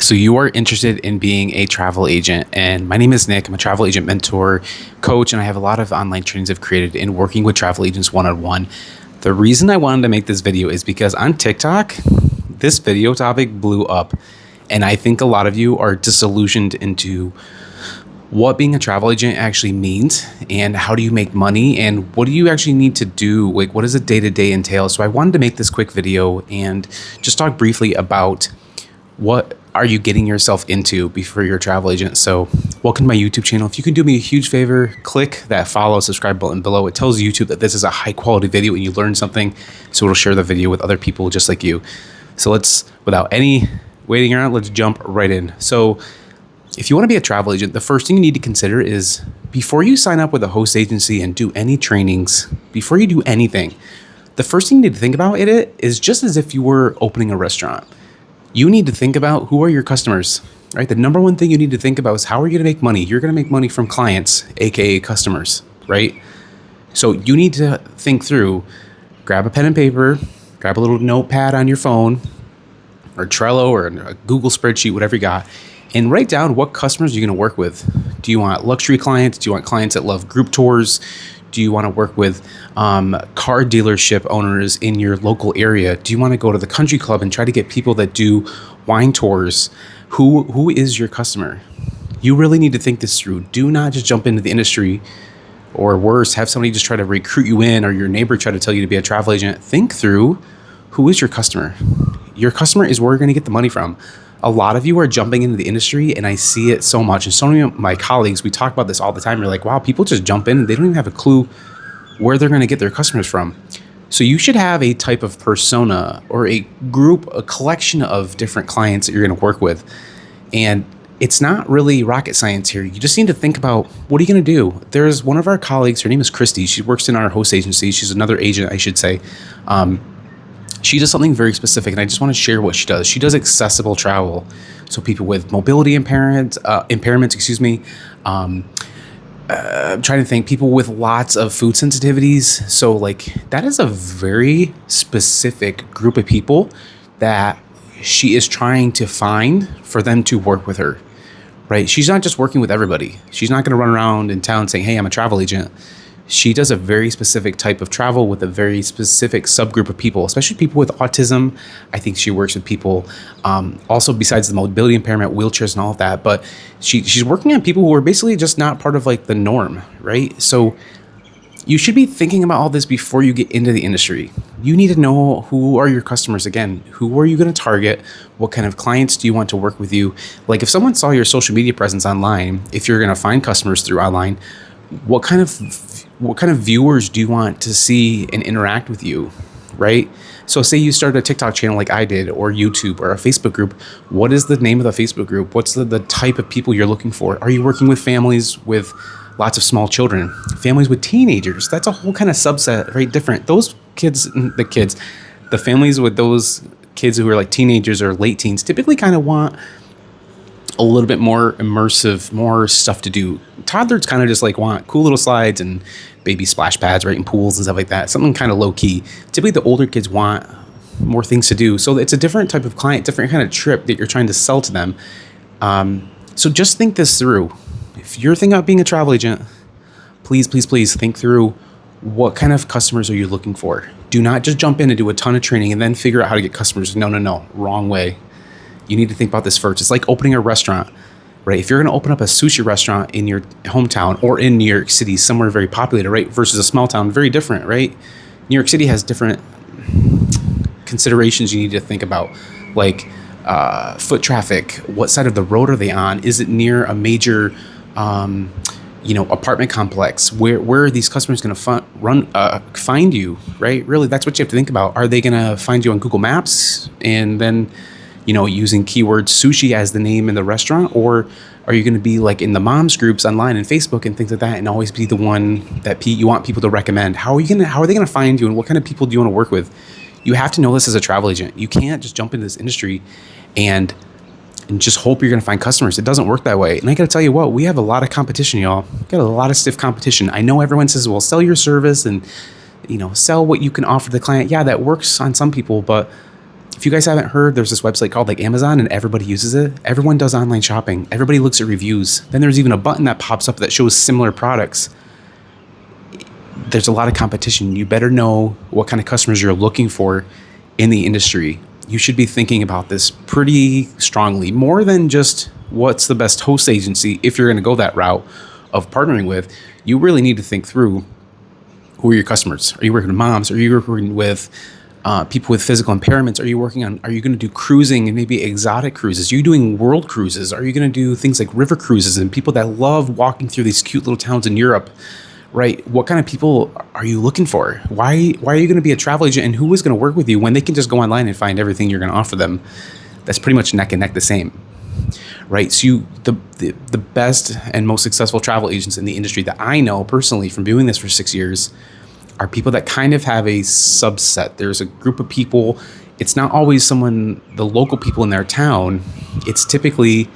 So you are interested in being a travel agent, and my name is Nick. I'm a travel agent mentor, coach, and I have a lot of online trainings I've created in working with travel agents one-on-one. The reason I wanted to make this video is because on TikTok, this video topic blew up, and I think a lot of you are disillusioned into what being a travel agent actually means and how do you make money and what do you actually need to do, like what does a day-to-day entail. So I wanted to make this quick video and just talk briefly about what are you getting yourself into before you're a travel agent. So welcome to my YouTube channel. If you can do me a huge favor, click that follow, subscribe button below. It tells YouTube that this is a high quality video and you learned something, so it'll share the video with other people just like you. So without any waiting around, let's jump right in. So if you want to be a travel agent, the first thing you need to consider is before you sign up with a host agency and do any trainings, before you do anything, the first thing you need to think about it is just as if you were opening a restaurant. You need to think about who are your customers, right? The number one thing you need to think about is how are you going to make money? You're going to make money from clients, AKA customers, right? So you need to think through, grab a pen and paper, grab a little notepad on your phone or Trello or a Google spreadsheet, whatever you got, and write down what customers you're going to work with. Do you want luxury clients? Do you want clients that love group tours? Do you want to work with car dealership owners in your local area? Do you want to go to the country club and try to get people that do wine tours? Who is your customer? You really need to think this through. Do not just jump into the industry, or worse, have somebody just try to recruit you in, or your neighbor try to tell you to be a travel agent. Think through, who is your customer? Your customer is where you're going to get the money from. A lot of you are jumping into the industry, and I see it so much. And so many of my colleagues, we talk about this all the time. You're like, wow, people just jump in and they don't even have a clue where they're going to get their customers from. So you should have a type of persona or a group, a collection of different clients that you're going to work with. And it's not really rocket science here. You just need to think about, what are you going to do? There's one of our colleagues, her name is Christy. She works in our host agency. She's another agent, I should say. She does something very specific, and I just want to share what she does. She does accessible travel. So people with mobility impairments, I'm trying to think, people with lots of food sensitivities. So like that is a very specific group of people that she is trying to find for them to work with her, right? She's not just working with everybody. She's not going to run around in town saying, hey, I'm a travel agent. She does a very specific type of travel with a very specific subgroup of people, especially people with autism. I think she works with people, also besides the mobility impairment, wheelchairs and all of that. But she's working on people who are basically just not part of like the norm, right? So you should be thinking about all this before you get into the industry. You need to know, who are your customers again? Who are you going to target? What kind of clients do you want to work with you? Like if someone saw your social media presence online, if you're going to find customers through online, what kind of viewers do you want to see and interact with you, right? So say you start a TikTok channel like I did, or YouTube, or a Facebook group. What is the name of the Facebook group? What's the type of people you're looking for? Are you working with families with lots of small children? Families with teenagers? That's a whole kind of subset, right? Different. Those kids, the families with those kids who are like teenagers or late teens typically kind of want a little bit more immersive, more stuff to do. Toddlers kind of just like want cool little slides and baby splash pads, right, and pools and stuff like that. Something kind of low key. Typically the older kids want more things to do. So it's a different type of client, different kind of trip that you're trying to sell to them. So just think this through. If you're thinking about being a travel agent, please think through, what kind of customers are you looking for? Do not just jump in and do a ton of training and then figure out how to get customers. No, wrong way. You need to think about this first. It's like opening a restaurant, right? If you're going to open up a sushi restaurant in your hometown or in New York City, somewhere very populated, right, versus a small town, very different, right? New York City has different considerations you need to think about, like foot traffic. What side of the road are they on? Is it near a major, apartment complex? Where are these customers going to find you, right? Really, that's what you have to think about. Are they going to find you on Google Maps and then using keywords sushi as the name in the restaurant? Or are you going to be like in the moms groups online and Facebook and things like that and always be the one that you want people to recommend? How are they going to find you, and what kind of people do you want to work with? You have to know this as a travel agent. You can't just jump into this industry and just hope you're going to find customers. It doesn't work that way. And I got to tell you what, we have a lot of competition, y'all. We got a lot of stiff competition. I know everyone says, well, sell your service and, sell what you can offer the client. Yeah, that works on some people, but If you guys haven't heard, there's this website called like Amazon and everybody uses it. Everyone does online shopping. Everybody looks at reviews. Then there's even a button that pops up that shows similar products. There's a lot of competition. You better know what kind of customers you're looking for in the industry. You should be thinking about this pretty strongly, more than just what's the best host agency. If you're going to go that route of partnering with, you really need to think through, who are your customers? Are you working with moms? Are you working with people with physical impairments? Are you going to do cruising and maybe exotic cruises? Are you doing world cruises? Are you going to do things like river cruises and people that love walking through these cute little towns in Europe, right? What kind of people are you looking for? Why are you going to be a travel agent, and who is going to work with you when they can just go online and find everything you're going to offer them? That's pretty much neck and neck the same, right? So the best and most successful travel agents in the industry that I know personally from doing this for 6 years are people that kind of have a subset. There's a group of people. It's not always the local people in their town. It's typically,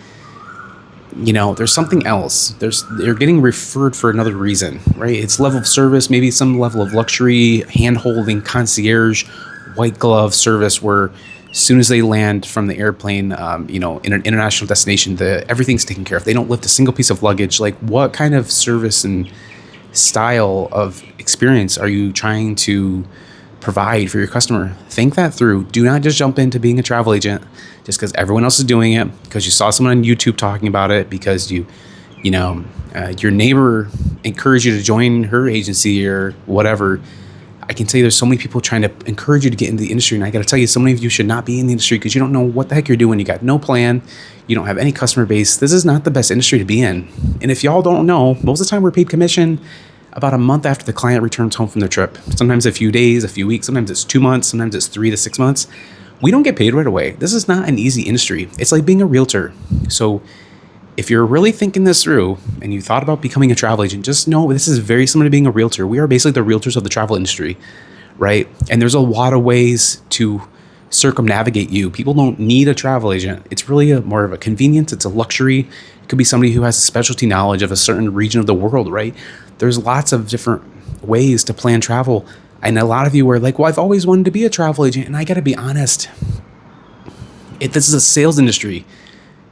there's something else. They're getting referred for another reason, right? It's level of service, maybe some level of luxury, hand-holding, concierge, white glove service where as soon as they land from the airplane, in an international destination, everything's taken care of. They don't lift a single piece of luggage. Like, what kind of service and style of experience are you trying to provide for your customer? Think that through. Do not just jump into being a travel agent just because everyone else is doing it, because you saw someone on YouTube talking about it, because your neighbor encouraged you to join her agency or whatever. I can tell you there's so many people trying to encourage you to get into the industry, and I got to tell you, so many of you should not be in the industry because you don't know what the heck you're doing. You got no plan. You don't have any customer base. This is not the best industry to be in. And if y'all don't know, most of the time we're paid commission about a month after the client returns home from their trip. Sometimes a few days, a few weeks, sometimes it's 2 months, sometimes it's 3 to 6 months. We don't get paid right away. This is not an easy industry. It's like being a realtor. So if you're really thinking this through and you thought about becoming a travel agent, just know this is very similar to being a realtor. We are basically the realtors of the travel industry, right? And there's a lot of ways to circumnavigate you. People don't need a travel agent. It's really more of a convenience. It's a luxury. It could be somebody who has a specialty knowledge of a certain region of the world, right? There's lots of different ways to plan travel. And a lot of you are like, well, I've always wanted to be a travel agent. And I got to be honest, this is a sales industry.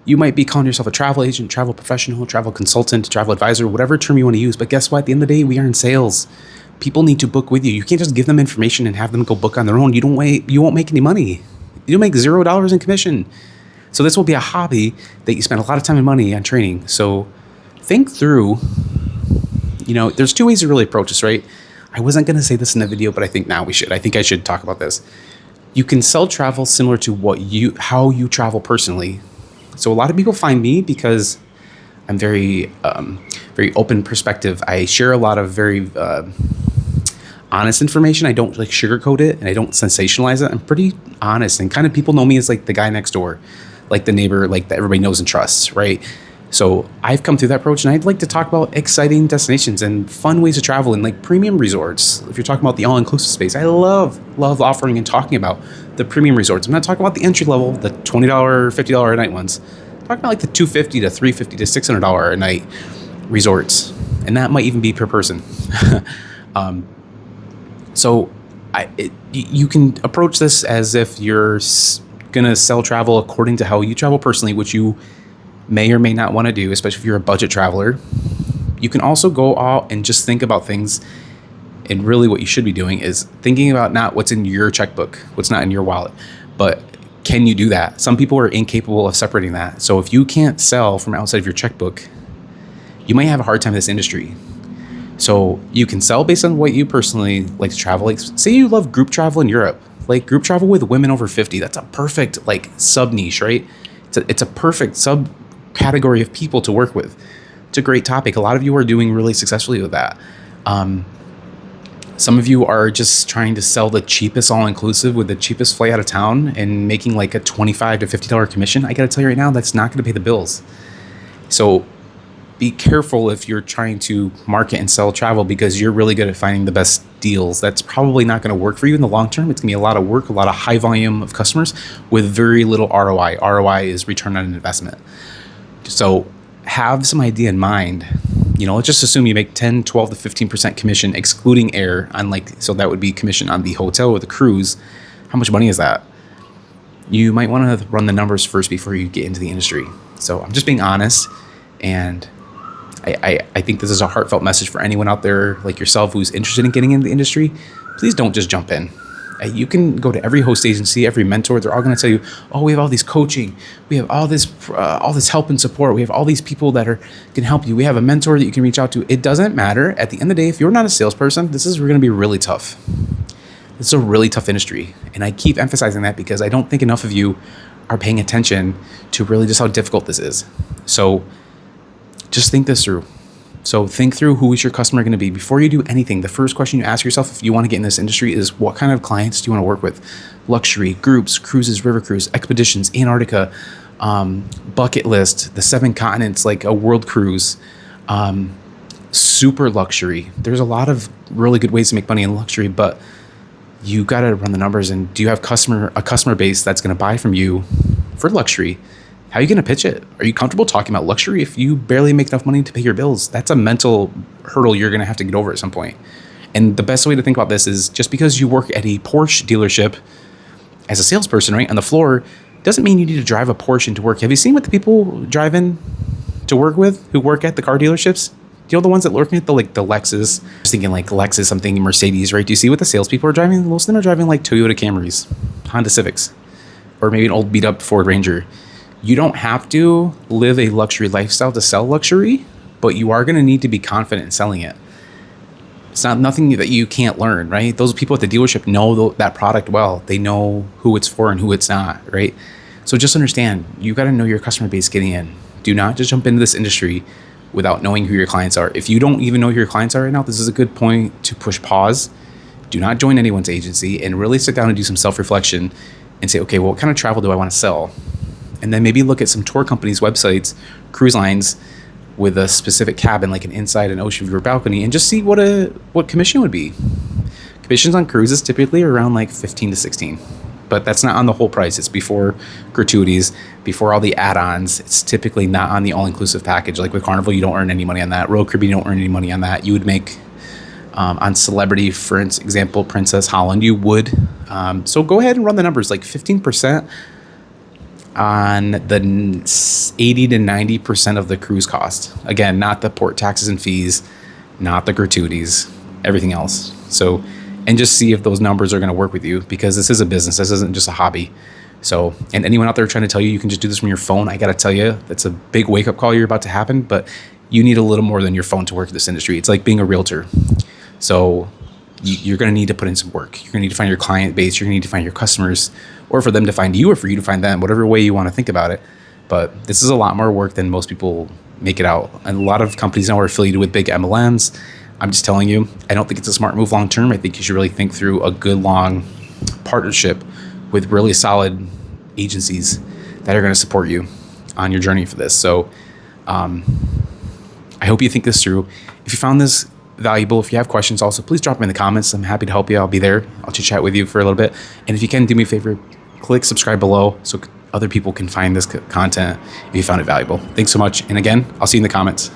You might be calling yourself a travel agent, travel professional, travel consultant, travel advisor, whatever term you want to use. But guess what? At the end of the day, we are in sales. People need to book with you. You can't just give them information and have them go book on their own. You won't make any money. You'll make $0 in commission. So this will be a hobby that you spend a lot of time and money on training. So think through, there's 2 ways to really approach this, right? I wasn't going to say this in the video, but I think now we should. I think I should talk about this. You can sell travel similar to how you travel personally. So a lot of people find me because I'm very open perspective. I share a lot of very honest information. I don't like sugarcoat it and I don't sensationalize it. I'm pretty honest, and kind of people know me as like the guy next door, like the neighbor, like that everybody knows and trusts, right? So I've come through that approach, and I'd like to talk about exciting destinations and fun ways to travel and like premium resorts. If you're talking about the all-inclusive space, I love offering and talking about the premium resorts. I'm not talking about the entry level, the $20, $50 a night ones. I'm talking about like the $250 to $350 to $600 a night resorts, and that might even be per person. So you can approach this as if you're gonna sell travel according to how you travel personally, which you may or may not want to do, especially if you're a budget traveler. You can also go out and just think about things, and really what you should be doing is thinking about not what's in your checkbook, what's not in your wallet, but can you do that? Some people are incapable of separating that. So if you can't sell from outside of your checkbook, you might have a hard time in this industry. So you can sell based on what you personally like to travel. Like, say you love group travel in Europe, like group travel with women over 50. That's a perfect like sub niche, right? It's a perfect sub category of people to work with. It's a great topic. A lot of you are doing really successfully with that. Some of you are just trying to sell the cheapest all-inclusive with the cheapest flight out of town and making like a $25 to $50 commission. I got to tell you right now, that's not going to pay the bills. So be careful if you're trying to market and sell travel because you're really good at finding the best deals. That's probably not going to work for you in the long term. It's going to be a lot of work, a lot of high volume of customers with very little ROI. ROI is return on investment. So have some idea in mind. Let's just assume you make 10, 12 to 15% commission excluding air on so that would be commission on the hotel or the cruise. How much money is that? you might want to run the numbers first before you get into the industry. So I'm just being honest, and I think this is a heartfelt message for anyone out there like yourself who's interested in getting into the industry. Please don't just jump in. You can go to every host agency, every mentor. They're all going to tell you, "Oh, we have all these coaching, we have all this help and support. We have all these people that can help you. We have a mentor that you can reach out to." It doesn't matter. At the end of the day, if you're not a salesperson, this is going to be really tough. It's a really tough industry, and I keep emphasizing that because I don't think enough of you are paying attention to really just how difficult this is. So just think this through. So think through, who is your customer going to be? Before you do anything, the first question you ask yourself if you want to get in this industry is, what kind of clients do you want to work with? Luxury, groups, cruises, river cruise, expeditions, Antarctica, bucket list, the 7 continents, like a world cruise, super luxury. There's a lot of really good ways to make money in luxury, but you got to run the numbers. And do you have a customer base that's going to buy from you for luxury? How are you going to pitch it? Are you comfortable talking about luxury if you barely make enough money to pay your bills? That's a mental hurdle you're going to have to get over at some point. And the best way to think about this is, just because you work at a Porsche dealership as a salesperson, right, on the floor, doesn't mean you need to drive a Porsche into work. Have you seen what the people drive in to work with who work at the car dealerships? Do you know the ones that work at the Lexus? I was thinking like Lexus, something Mercedes, right? Do you see what the salespeople are driving? Most of them are driving like Toyota Camrys, Honda Civics, or maybe an old beat up Ford Ranger. You don't have to live a luxury lifestyle to sell luxury, but you are going to need to be confident in selling it. It's not nothing that you can't learn, right? Those people at the dealership know that product well. They know who it's for and who it's not, right? So just understand, you got to know your customer base getting in. Do not just jump into this industry without knowing who your clients are. If you don't even know who your clients are right now, this is a good point to push pause. Do not join anyone's agency, and really sit down and do some self-reflection and say, okay, well, what kind of travel do I want to sell? And then maybe look at some tour companies' websites, cruise lines with a specific cabin, like an inside an ocean view or balcony, and just see what commission would be. Commissions on cruises typically are around like 15 to 16, but that's not on the whole price. It's before gratuities, before all the add-ons. It's typically not on the all-inclusive package. Like with Carnival, you don't earn any money on that. Royal Caribbean, you don't earn any money on that. You would make on Celebrity, for example, Princess Holland, you would. So go ahead and run the numbers, like 15% on the 80 to 90% of the cruise cost. Again, not the port taxes and fees, not the gratuities, everything else. So, and just see if those numbers are going to work with you, because this is a business. This isn't just a hobby. So, and anyone out there trying to tell you can just do this from your phone, I got to tell you, that's a big wake up call you're about to happen, but you need a little more than your phone to work in this industry. It's like being a realtor. So you're going to need to put in some work. You're going to need to find your client base. You're going to need to find your customers, or for them to find you, or for you to find them, whatever way you want to think about it. But this is a lot more work than most people make it out. And a lot of companies now are affiliated with big MLMs. I'm just telling you, I don't think it's a smart move long term. I think you should really think through a good long partnership with really solid agencies that are going to support you on your journey for this. So I hope you think this through. If you found this valuable, if you have questions also, please drop them in the comments. I'm happy to help you. I'll be there. I'll chit chat with you for a little bit. And if you can, do me a favor, click subscribe below so other people can find this content if you found it valuable. Thanks so much. And again, I'll see you in the comments.